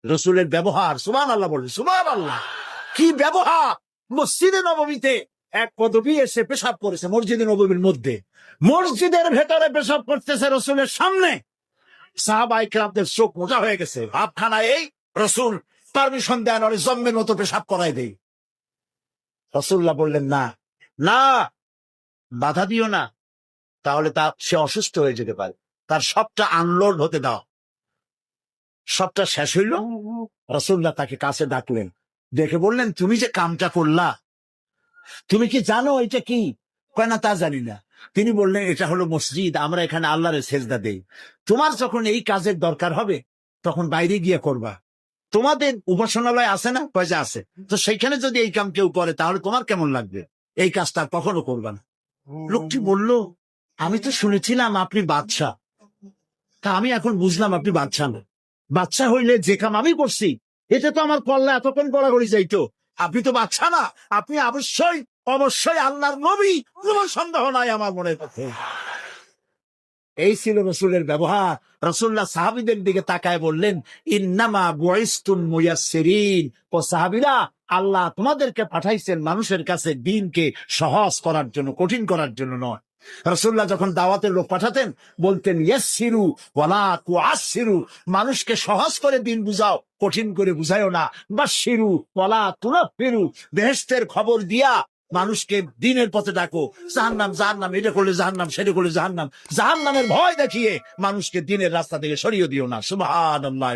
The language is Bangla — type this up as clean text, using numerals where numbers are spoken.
রসুলের ব্যবহার, সুবহানাল্লাহ বলেন, সুবহানাল্লাহ। কি ব্যবহার! মসজিদে নববীতে এক পদবী এসে পেশাব করেছে মসজিদে নববীর মধ্যে, মসজিদের ভেতরে পেশাব করতেছে রসুলের সামনে। সাহাবায়ে কেরামদের চোখ মোটা হয়ে গেছে, ভাবখানা এই রসুল পারমিশন দেন আর জম্মের মতো পেশাব করাই দেই। রাসূলুল্লাহ বললেন, না না, বাধা দিও না, তাহলে সে অসুস্থ হয়ে যেতে পারে, তার সবটা আনলোড হতে দাও। সবটা শেষ হইল, রাসূলুল্লাহ তাকে কাছে ডাকলেন, দেখে বললেন, তুমি যে কামটা করলা, তুমি কি জানো এটা কি? কয় না, তা জানি না। তিনি বললেন, এটা হলো মসজিদ, আমরা এখানে আল্লাহর সেজদা দেই। তোমার যখন এই কাজের দরকার হবে তখন বাইরে গিয়ে করবা। তোমাদের উপাসনালয় আছে না? কয় যে আছে। তো সেইখানে যদি এই কাম কেউ করে তাহলে তোমার কেমন লাগবে? এই কাজটা কখনো করবা না। লোকটি বলল, আমি তো শুনেছিলাম আপনি বাদশাহ, তা আমি এখন বুঝলাম আপনি বাদশাহ না। বাদশাহ হইলে যে কাম আমি করছি এটা তো আমার কল্লা এতক্ষণ গড়াগড়ি যাইতো। আপনি তো বাদশাহ না, আপনি অবশ্যই অবশ্যই আল্লাহর নবী, কোনো সন্দেহ নাই আমার মনের মধ্যে। এই ছিল রসুলের ব্যবহার। রাসূলুল্লাহ সাহাবীদের দিকে তাকায় বললেন, ইন্নামা বুইসতুম মুয়াসসিরিন, ও সাহাবীরা, আল্লাহ তোমাদেরকে পাঠাইছেন মানুষের কাছে দ্বীনকে সহজ করার জন্য, কঠিন করার জন্য নয়। রাসূলুল্লাহ যখন দাওয়াতের লোক পাঠাতেন বলতেন, ইয়াসসিরু ওয়ালা তুআসসিরু, মানুষকে সহজ করে দ্বীন বুঝাও, কঠিন করে বুঝাইও না। বাশশিরু ওয়ালা তুনাফিরু, বেহেশতের খবর দিয়া মানুষকে দ্বীনের পথে ডাকো। জাহান্নাম জাহান্নাম, এটা করলে জাহান্নাম, সেটা করলে জাহান্নাম, জাহান্নামের ভয় দেখিয়ে মানুষকে দ্বীনের রাস্তা থেকে সরিয়ে দিও না। সুবহানাল্লাহ।